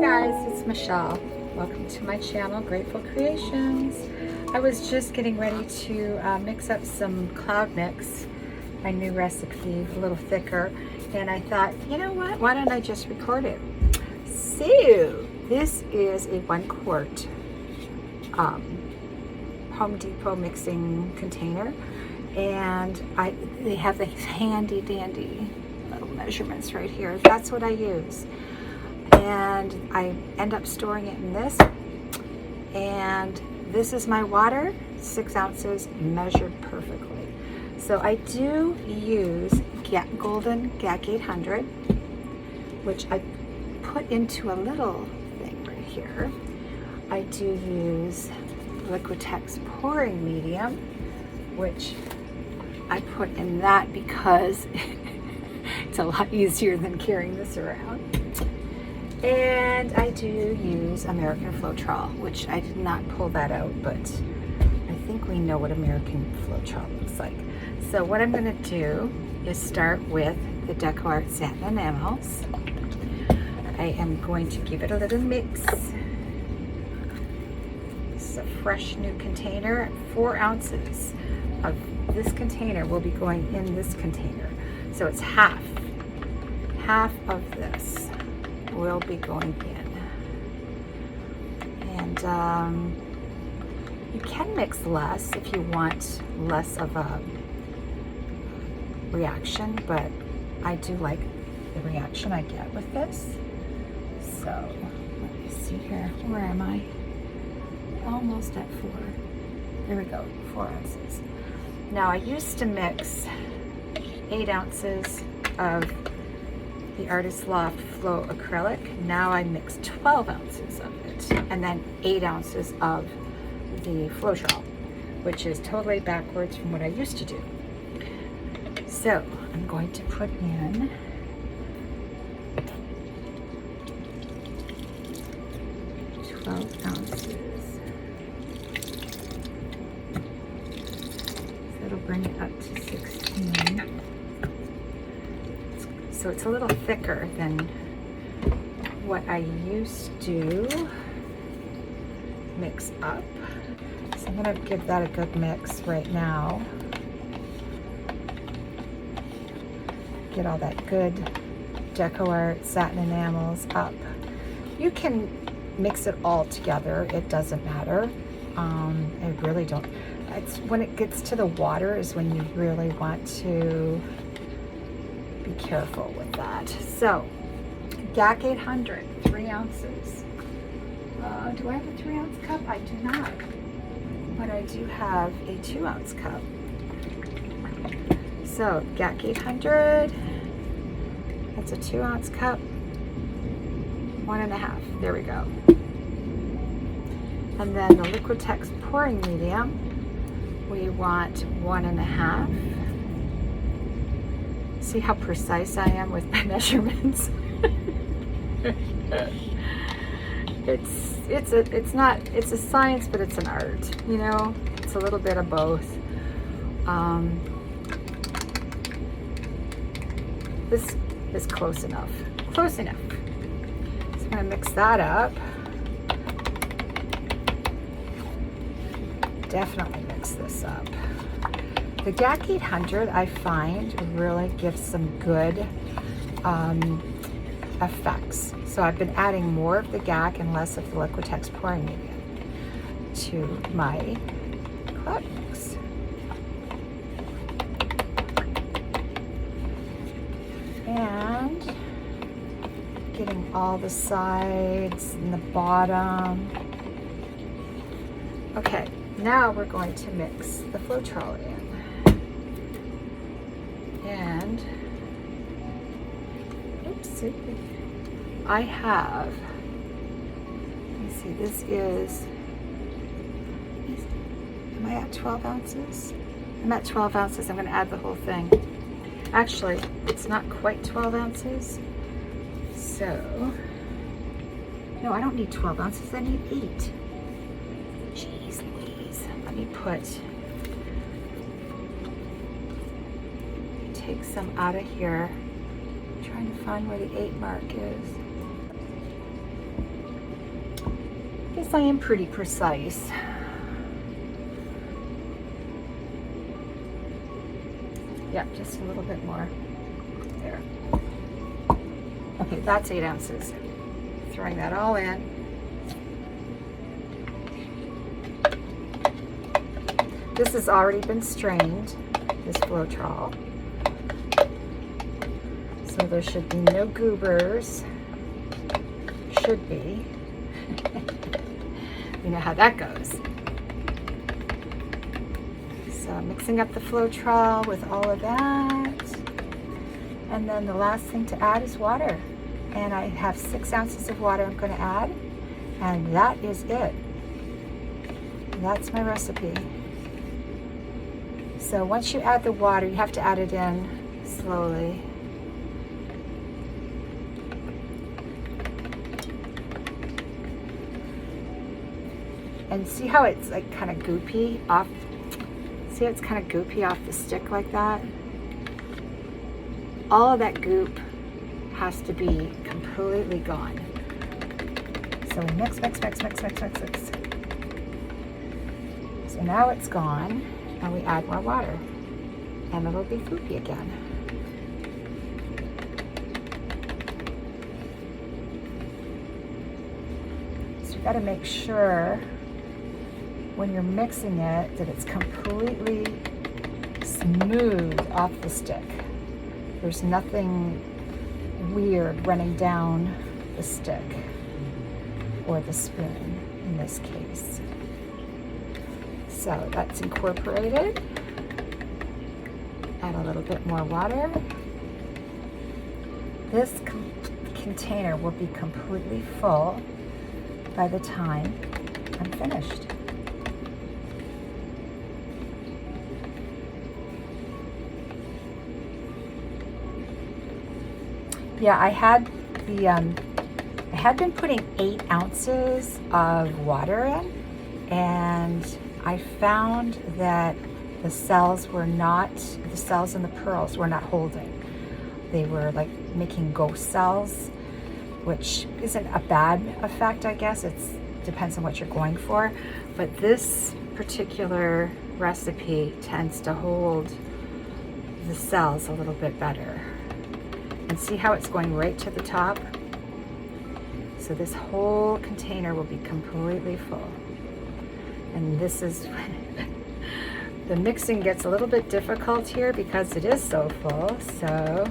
guys, it's Michelle. Welcome to my channel, Grateful Creations. I was just getting ready to mix up some cloud mix, my new recipe, a little thicker, and I thought, you know what, why don't I just record it? So, this is a 1 quart Home Depot mixing container, and they have the handy dandy little measurements right here. That's what I use. And I end up storing it in this, and this is my water, 6 ounces, measured perfectly. So I do use Golden GAC 800, which I put into a little thing right here. I do use Liquitex pouring medium, which I put in that because it's a lot easier than carrying this around. And I do use American Floetrol, which I did not pull that out, but I think we know what American Floetrol looks like. So what I'm going to do is start with the Decoart satin enamels. I am going to give it a little mix. This is a fresh new container. 4 ounces of this container will be going in this container. So it's half of this will be going in. And you can mix less if you want less of a reaction, but I do like the reaction I get with this. So let me see here, where am I? Almost at 4. There we go, 4 ounces. Now I used to mix 8 ounces of the Artist Loft Flow Acrylic. Now I mix 12 ounces of it, and then 8 ounces of the Floetrol, which is totally backwards from what I used to do. So I'm going to put in 12 ounces. So it'll bring it up to 16. So it's a little thicker than what I used to mix up. So I'm going to give that a good mix right now. Get all that good Decoart satin enamels up. You can mix it all together. It doesn't matter. I really don't. It's when it gets to the water is when you really want to be careful with that. So, GAC 800, 3 ounces. Do I have a 3 ounce cup? I do not. But I do have a 2 ounce cup. So, GAC 800, that's a 2 ounce cup. 1.5, there we go. And then the Liquitex pouring medium, we want 1.5. See how precise I am with my measurements? It's a science, but it's an art, you know? It's a little bit of both. This is close enough. Close enough. So I'm gonna mix that up. Definitely mix this up. The GAC 800, I find, really gives some good effects. So I've been adding more of the GAC and less of the Liquitex pouring medium to my cloud mix. And getting all the sides and the bottom. Okay, now we're going to mix the Floetrol in. And, oopsie, I have, let me see, this is, am I at 12 ounces? I'm at 12 ounces, I'm going to add the whole thing. Actually, it's not quite 12 ounces, so, no, I don't need 12 ounces, I need 8. Jeez Louise, let me take some out of here. I'm trying to find where the 8 mark is. I am pretty precise. Yep, just a little bit more. There. Okay, that's 8 ounces. Throwing that all in. This has already been strained, this Floetrol. So there should be no goobers. Should be. You know how that goes. So mixing up the Floetrol with all of that. And then the last thing to add is water. And I have 6 ounces of water I'm going to add. And that is it. That's my recipe. So once you add the water, you have to add it in slowly. And see how it's like kind of goopy off? See how it's kind of goopy off the stick like that? All of that goop has to be completely gone. So we mix, mix, mix, mix, mix, mix, mix. So now it's gone, and we add more water, and it'll be goopy again. So you got to make sure when you're mixing it that it's completely smooth off the stick. There's nothing weird running down the stick or the spoon in this case. So that's incorporated. Add a little bit more water. This container will be completely full by the time I'm finished. Yeah, I had been putting 8 ounces of water in, and I found that the cells and the pearls were not holding. They were like making ghost cells, which isn't a bad effect, I guess. It depends on what you're going for. But this particular recipe tends to hold the cells a little bit better. And see how it's going right to the top? So this whole container will be completely full. And this is, the mixing gets a little bit difficult here because it is so full. So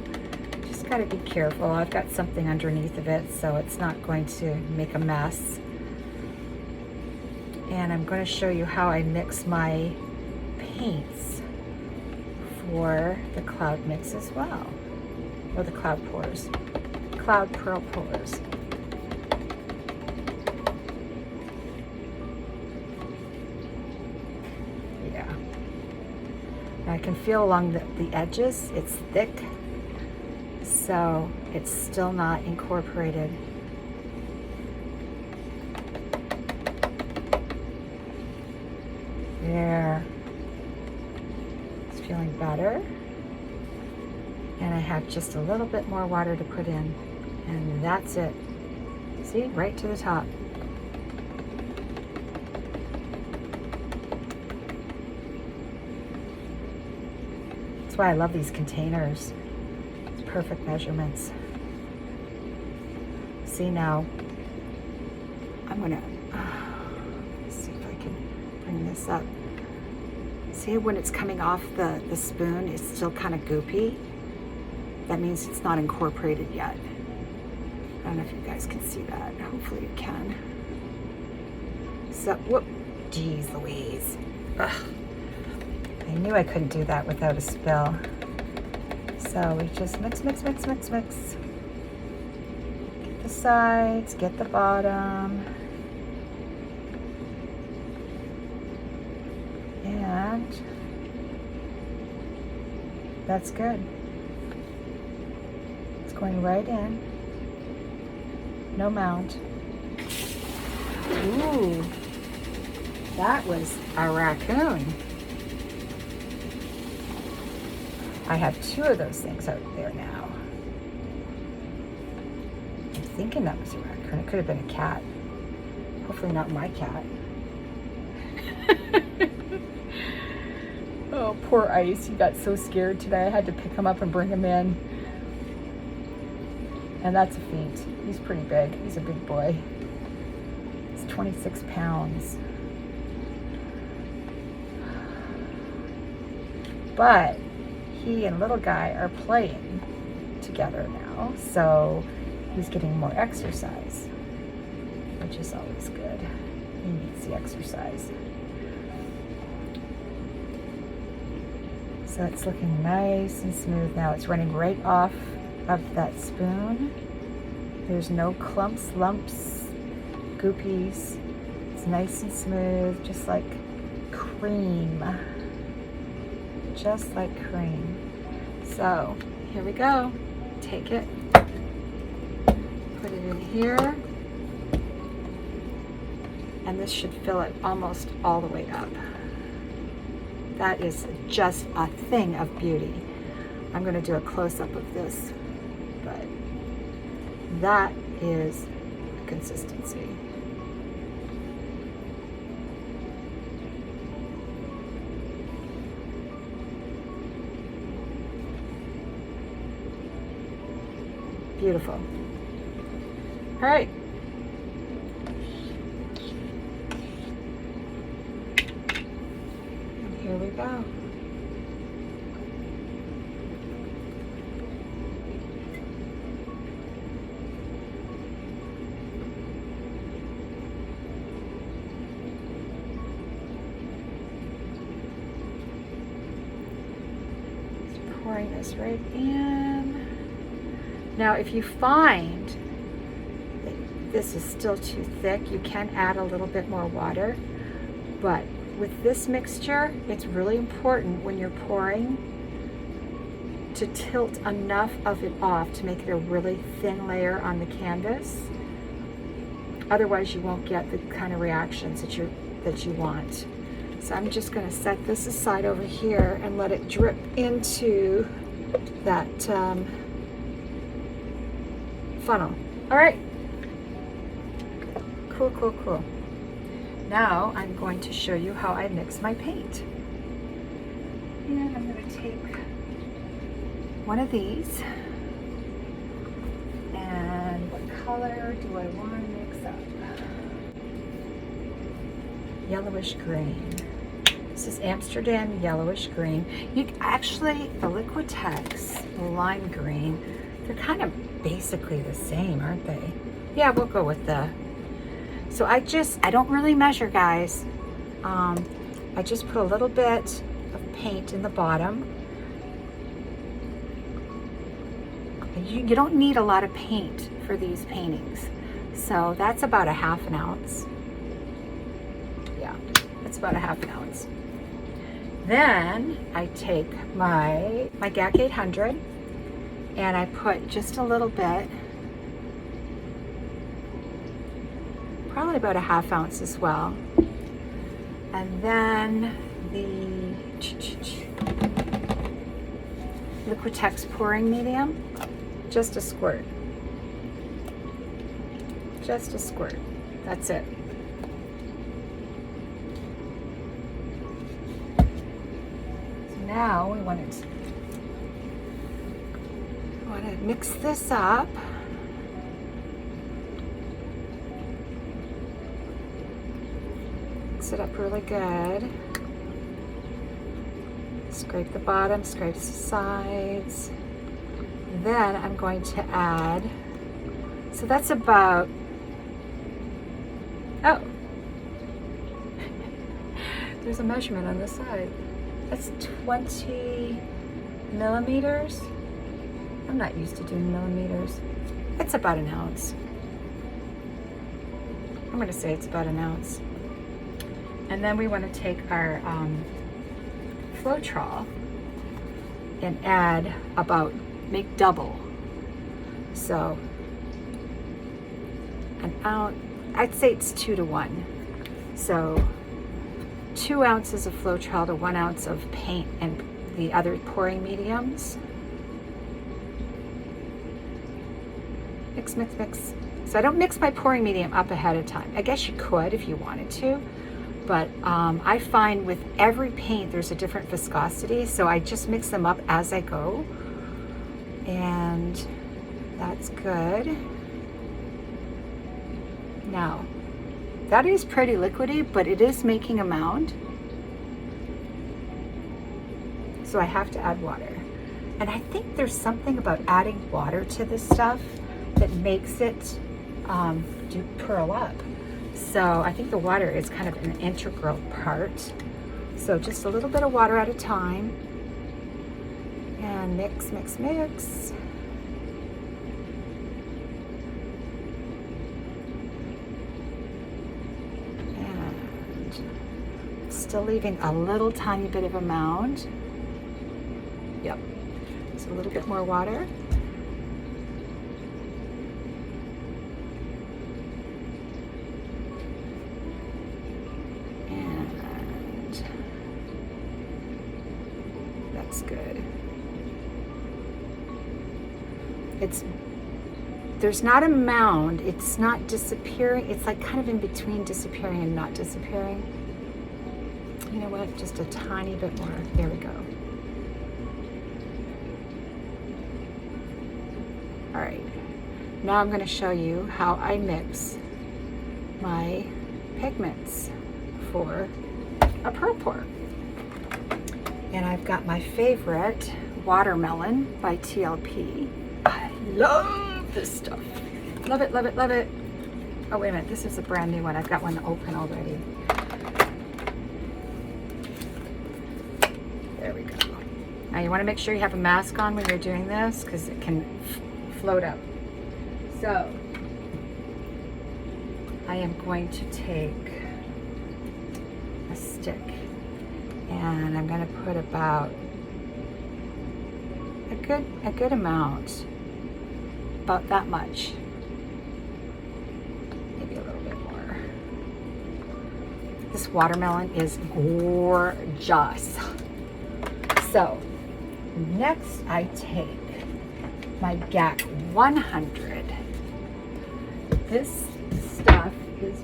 just gotta be careful. I've got something underneath of it so it's not going to make a mess. And I'm going to show you how I mix my paints for the cloud mix as well. Or the cloud pours. Cloud pearl pours. Yeah. And I can feel along the edges, it's thick, so it's still not incorporated. There. It's feeling better. And I have just a little bit more water to put in, and that's it. See, right to the top. That's why I love these containers. It's perfect measurements. See now, I'm gonna see if I can bring this up. See when it's coming off the spoon, it's still kind of goopy. That means it's not incorporated yet. I don't know if you guys can see that. Hopefully you can. So, whoop, geez Louise. Ugh. I knew I couldn't do that without a spill. So we just mix, mix, mix, mix, mix. Get the sides, get the bottom. And that's good. Going right in. No mount. Ooh, that was a raccoon. I have 2 of those things out there now. I'm thinking that was a raccoon. It could have been a cat. Hopefully not my cat. Oh, poor Ice. He got so scared today. I had to pick him up and bring him in. And that's a feat. He's pretty big. He's a big boy. He's 26 pounds. But he and little guy are playing together now. So he's getting more exercise, which is always good. He needs the exercise. So it's looking nice and smooth now. It's running right off of that spoon. There's no clumps, lumps, goopies. It's nice and smooth, just like cream. Just like cream. So here we go. Take it, put it in here, and this should fill it almost all the way up. That is just a thing of beauty. I'm going to do a close-up of this, but that is consistency. Beautiful. All right. And here we go. Just pouring this right in. Now, if you find that this is still too thick, you can add a little bit more water. But with this mixture, it's really important when you're pouring to tilt enough of it off to make it a really thin layer on the canvas. Otherwise, you won't get the kind of reactions that you want. So I'm just going to set this aside over here and let it drip into that funnel. All right. Cool, cool, cool. Now I'm going to show you how I mix my paint. And I'm going to take one of these. And what color do I want to mix up? Yellowish green. This is Amsterdam yellowish green. You actually, the Liquitex lime green, they're kind of basically the same, aren't they? Yeah, we'll go with the, so I don't really measure, guys. I just put a little bit of paint in the bottom. You don't need a lot of paint for these paintings. So that's about a ½ ounce. Yeah, that's about a ½ ounce. Then I take my GAC 800 and I put just a little bit, probably about a ½ ounce as well. And then the Liquitex pouring medium, just a squirt. Just a squirt. That's it. So now we want to mix this up. Mix it up really good. Scrape the bottom, scrape the sides. Then I'm going to add, so that's about, oh, there's a measurement on the side. That's 20 millimeters. I'm not used to doing millimeters. It's about an ounce. I'm going to say it's about an ounce. And then we want to take our Floetrol and add about, make double. So an ounce, I'd say it's 2 to 1. So 2 ounces of Floetrol to 1 ounce of paint and the other pouring mediums. Mix, mix, mix. So I don't mix my pouring medium up ahead of time. I guess you could if you wanted to, but I find with every paint there's a different viscosity, so I just mix them up as I go, and that's good. Now, that is pretty liquidy, but it is making a mound, so I have to add water. And I think there's something about adding water to this stuff that makes it do pearl up. So I think the water is kind of an integral part. So just a little bit of water at a time, and mix, mix, mix. And still leaving a little tiny bit of a mound. Yep, just a little bit more water. Good. There's not a mound, it's not disappearing, it's like kind of in between disappearing and not disappearing. You know what, just a tiny bit more. There we go. All right, now I'm going to show you how I mix my pigments for a pearl pour. And I've got my favorite Watermelon by TLP. I love this stuff. Love it, love it, love it. Oh, wait a minute, this is a brand new one. I've got one open already. There we go. Now you want to make sure you have a mask on when you're doing this, because it can float up. So I am going to take a stick, and I'm going to put about a good amount, about that much, maybe a little bit more. This watermelon is gorgeous. So next I take my GAC 100. This stuff is,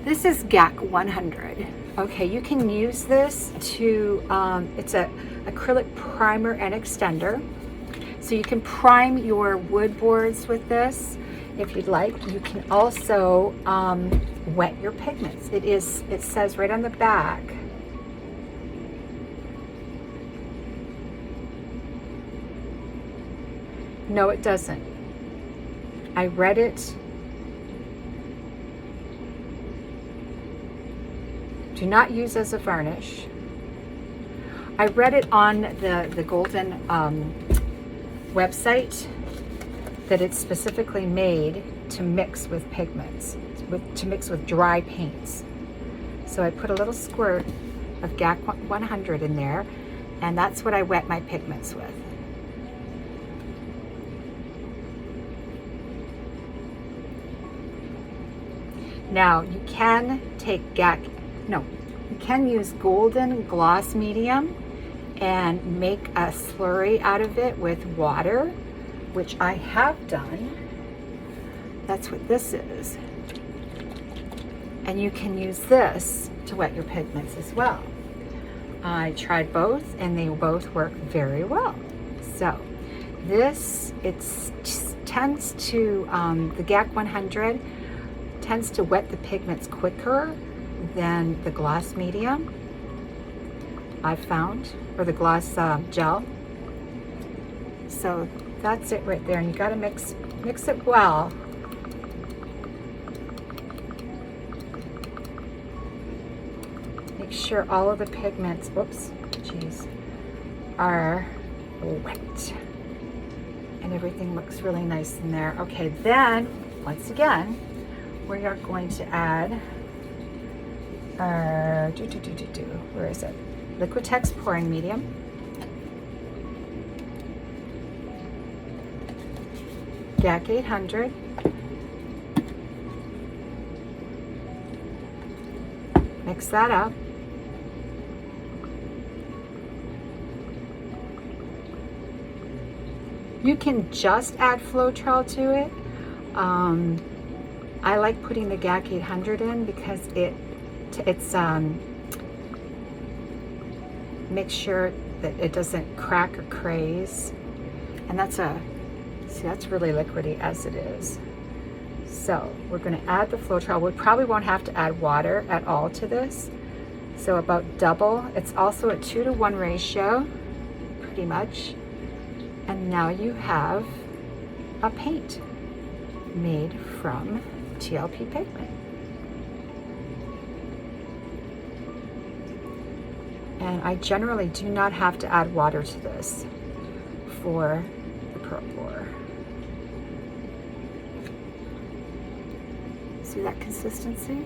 this is GAC 100. Okay, you can use this to, it's a acrylic primer and extender. So you can prime your wood boards with this if you'd like. You can also wet your pigments. It says right on the back, no, it doesn't. I read it. Do not use as a varnish. I read it on the Golden website that it's specifically made to mix with pigments, to mix with dry paints. So I put a little squirt of GAC 100 in there, and that's what I wet my pigments with. Now you can take you can use Golden Gloss Medium and make a slurry out of it with water, which I have done. That's what this is. And you can use this to wet your pigments as well. I tried both and they both work very well. So this, tends to, the GAC 100 tends to wet the pigments quicker than the gloss medium, I've found, or the gloss gel. So that's it right there, and you got to mix it well. Make sure all of the pigments, are wet, and everything looks really nice in there. Okay, then once again, we are going to add our where is it? Liquitex pouring medium. GAC 800. Mix that up. You can just add Floetrol to it. I like putting the GAC 800 in because it's makes sure that it doesn't crack or craze, and that's really liquidy as it is. So we're going to add the Floetrol. We probably won't have to add water at all to this, so about double. It's also a 2-to-1 ratio, pretty much. And now you have a paint made from TLP pigment. And I generally do not have to add water to this for the pearl pour. See that consistency?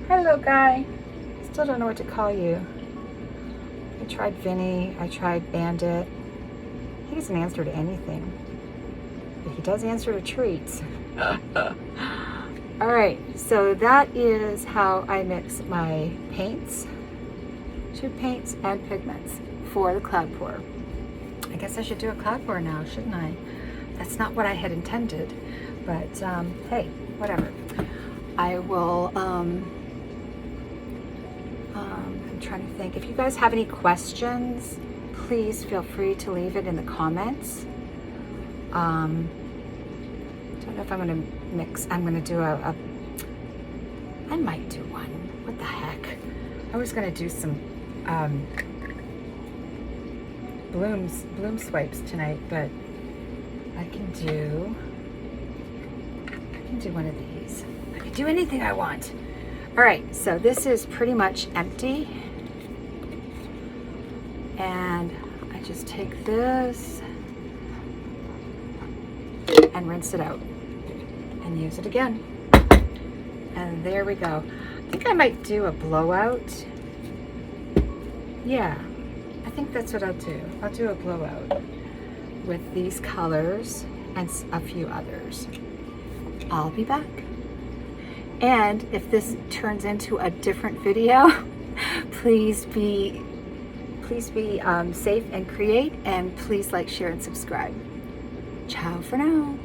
Hello, guy. Still don't know what to call you. I tried Vinny, I tried Bandit. He doesn't answer to anything, but he does answer to treats. All right, so that is how I mix my paints, tube paints and pigments for the cloud pour. I guess I should do a cloud pour now, shouldn't I? That's not what I had intended, but hey, whatever. I will, I'm trying to think. If you guys have any questions, please feel free to leave it in the comments. Don't know if I'm gonna mix. I'm gonna do I might do one. What the heck? I was gonna do some bloom swipes tonight, but I can do one of these. I can do anything I want. All right, so this is pretty much empty, and I just take this and rinse it out and use it again. And there we go. I think I might do a blowout. Yeah, I think that's what I'll do. I'll do a blowout with these colors and a few others. I'll be back. And if this turns into a different video, please be safe and create, and please like, share, and subscribe. Ciao for now.